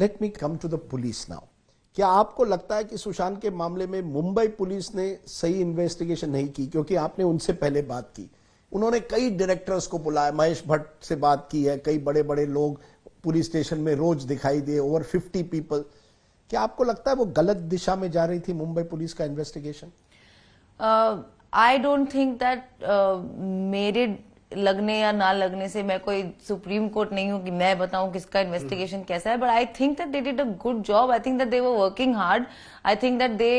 Late me come to the police now. क्या आपको लगता है कि सुशांत के मामले में मुंबई पुलिस ने सही इन्वेस्टिगेशन नहीं की? क्योंकि आपने उनसे पहले बात की, उन्होंने कई डायरेक्टर्स को बुलाया, महेश भट्ट से बात की है, कई बड़े बड़े लोग पुलिस स्टेशन में रोज दिखाई दिए, ओवर 50 पीपल। क्या आपको लगता है वो गलत दिशा में जा रही थी मुंबई पुलिस का investigation? I don't think that मेरे लगने या ना लगने से मैं कोई सुप्रीम कोर्ट नहीं हूं कि मैं बताऊं किसका इन्वेस्टिगेशन कैसा है, but I think that they did a good job. I think that they were working hard. I think that they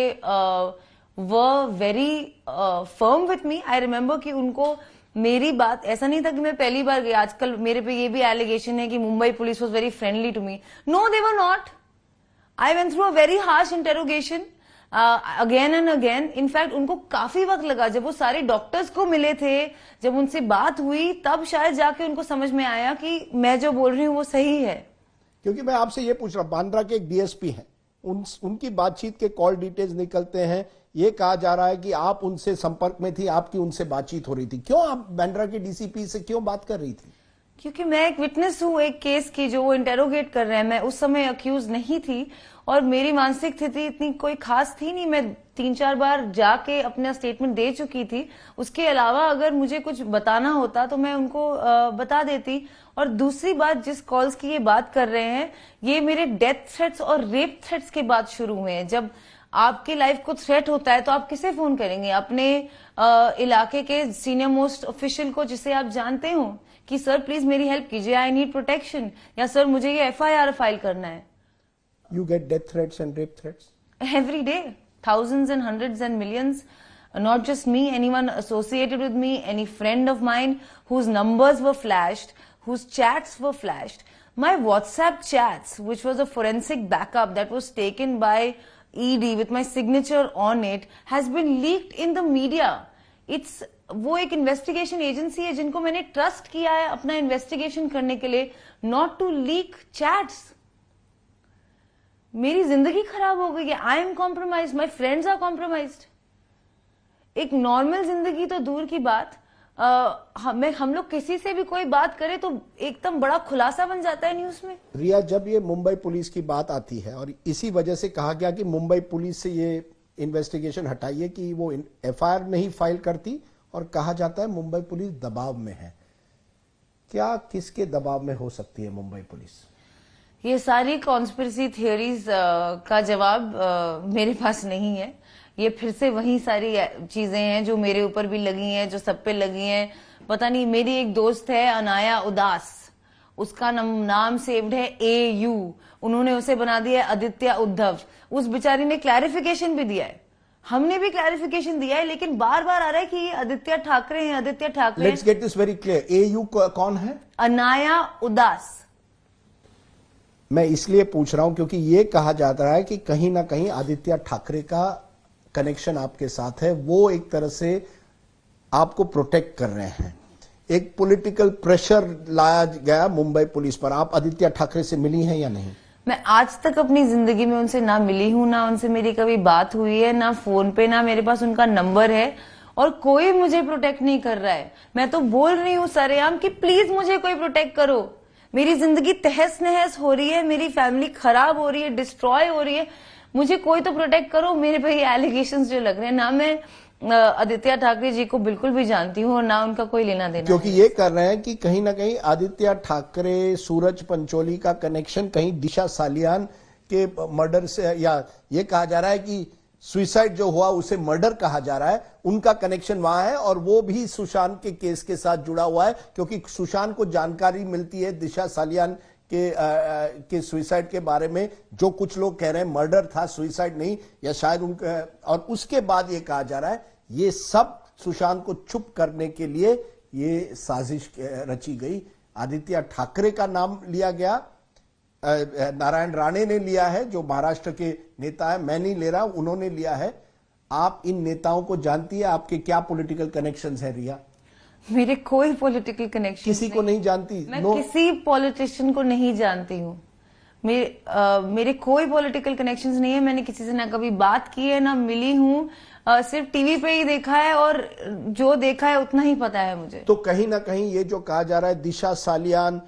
were very firm with me. I remember कि उनको मेरी बात, ऐसा नहीं था कि मैं पहली बार गई। आजकल मेरे पे ये भी एलिगेशन है कि Mumbai police was very friendly to me. No, they were not. I went through a very harsh interrogation again and again. In fact उनको काफी वक्त लगा, जब वो सारे डॉक्टर्स को मिले थे, जब उनसे बात हुई, तब शायद जाके उनको समझ में आया कि मैं जो बोल रही हूँ वो सही है। क्योंकि मैं आपसे ये पूछ रहा हूं, बांद्रा के एक डीएसपी हैं, उनकी बातचीत के कॉल डिटेल्स निकलते हैं, ये कहा जा रहा है कि आप उनसे संपर्क में थी, आपकी उनसे बातचीत हो रही थी। क्यों आप बांद्रा के डीसीपी से क्यों बात कर रही थी? क्योंकि मैं एक विटनेस हूँ एक केस की जो वो इंटेरोगेट कर रहे हैं। मैं उस समय अक्यूज नहीं थी और मेरी मानसिक स्थिति इतनी कोई खास थी नहीं। मैं 3-4 बार जाके अपना स्टेटमेंट दे चुकी थी। उसके अलावा अगर मुझे कुछ बताना होता तो मैं उनको बता देती। और दूसरी बात, जिस कॉल्स की ये बात कर रहे हैं, ये मेरे डेथ थ्रेट्स और रेप थ्रेट्स के बाद शुरू हुए हैं। जब आपकी लाइफ को थ्रेट होता है तो आप किसे फोन करेंगे? अपने इलाके के सीनियर मोस्ट ऑफिशियल को जिसे आप जानते हो कि सर प्लीज मेरी हेल्प कीजिए, आई नीड प्रोटेक्शन, या सर मुझे ये एफआईआर फाइल करना है। You get death threats and rape threats? Every day. Thousands and hundreds and millions. Not just me, anyone associated with me, any friend of mine whose numbers were flashed, whose chats were flashed. My WhatsApp chats, which was a forensic backup that was taken by ED with my signature on it, has been leaked in the media. वो एक investigation agency है जिनको मैंने trust किया है अपना investigation करने के लिए, नॉट टू लीक चैट्स। मेरी जिंदगी खराब हो गई है। I am compromised, my friends are compromised. एक नॉर्मल जिंदगी तो दूर की बात, हम लोग किसी से भी कोई बात करें तो एकदम बड़ा खुलासा बन जाता है न्यूज में। रिया, जब ये मुंबई पुलिस की बात आती है और इसी वजह से कहा गया कि मुंबई पुलिस से ये इन्वेस्टिगेशन हटाइए कि वो एफआईआर नहीं फाइल करती, और कहा जाता है मुंबई पुलिस दबाव में है। क्या किसके दबाव में हो सकती है मुंबई पुलिस? ये सारी कॉन्स्पिरेसी थियोरीज का जवाब मेरे पास नहीं है। ये फिर से वही सारी चीजें हैं जो मेरे ऊपर भी लगी हैं, जो सब पे लगी हैं। पता नहीं, मेरी एक दोस्त है अनाया उदास, उसका नाम सेव्ड है AU, उन्होंने उसे बना दिया आदित्य उद्धव। उस बेचारी ने क्लैरिफिकेशन भी दिया है, हमने भी क्लैरिफिकेशन दिया है, लेकिन बार बार आ रहा है कि ये आदित्य ठाकरे हैं, Aditya Thackeray. Let's get this very clear, AU कौन है? अनाया उदास। मैं इसलिए पूछ रहा हूं क्योंकि ये कहा जाता है कि कहीं ना कहीं आदित्य ठाकरे का कनेक्शन आपके साथ है, वो एक तरह से आपको प्रोटेक्ट कर रहे हैं। एक पॉलिटिकल प्रेशर लाया गया मुंबई पुलिस पर। आप आदित्य ठाकरे से मिली हैं या नहीं? मैं आज तक अपनी जिंदगी में उनसे ना मिली हूं, ना उनसे मेरी कभी बात हुई है, ना फोन पे, ना मेरे पास उनका नंबर है, और कोई मुझे प्रोटेक्ट नहीं कर रहा है। मैं तो बोल रही हूँ सरेआम कि प्लीज मुझे कोई प्रोटेक्ट करो। मेरी जिंदगी तहस नहस हो रही है, मेरी फैमिली खराब हो रही है, डिस्ट्रॉय हो रही है, मुझे कोई तो प्रोटेक्ट करो। मेरे पे ये एलिगेशंस जो लग रहे हैं, ना मैं आदित्य ठाकरे जी को बिल्कुल भी जानती हूँ और ना उनका कोई लेना देना, क्योंकि ये कर रहे हैं कि कहीं ना कहीं आदित्य ठाकरे, सूरज पंचोली का कनेक्शन कहीं दिशा सालियान के मर्डर से, या ये कहा जा रहा है कि सुसाइड जो हुआ उसे मर्डर कहा जा रहा है, उनका कनेक्शन वहां है, और वो भी सुशांत के केस के साथ जुड़ा हुआ है। क्योंकि सुशांत को जानकारी मिलती है दिशा सालियान के सुसाइड के बारे में, जो कुछ लोग कह रहे हैं मर्डर था, सुसाइड नहीं, या शायद उनका, और उसके बाद ये कहा जा रहा है ये सब सुशांत को चुप करने के लिए ये साजिश रची गई। आदित्य ठाकरे का नाम लिया गया, नारायण राणे ने लिया है जो महाराष्ट्र के नेता है, मैं नहीं ले रहा, उन्होंने लिया है। आप इन नेताओं को जानती है? आपके क्या पॉलिटिकल कनेक्शंस है रिया? मेरे कोई पॉलिटिकल कनेक्शन किसी को नहीं जानती? मैं किसी पॉलिटिशियन को नहीं जानती हूँ। मेरे कोई पॉलिटिकल कनेक्शंस नहीं है। मैंने किसी से ना कभी बात की है, ना मिली हूँ, सिर्फ टीवी पे ही देखा है, और जो देखा है उतना ही पता है मुझे। तो कहीं ना कहीं ये जो कहा जा रहा है Disha Salian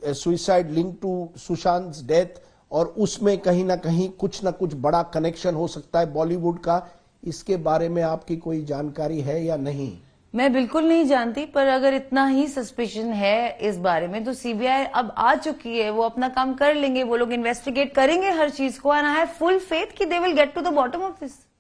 suicide link to Sushant death और उसमें कहीं ना कुछ बड़ा कनेक्शन हो सकता है बॉलीवुड का, इसके बारे में आपकी कोई जानकारी है या नहीं? मैं बिल्कुल नहीं जानती, पर अगर इतना ही सस्पिशन है इस बारे में तो सीबीआई अब आ चुकी है, वो अपना काम कर लेंगे, वो लोग इन्वेस्टिगेट करेंगे हर चीज को, and I have full faith कि they will get to the bottom of this.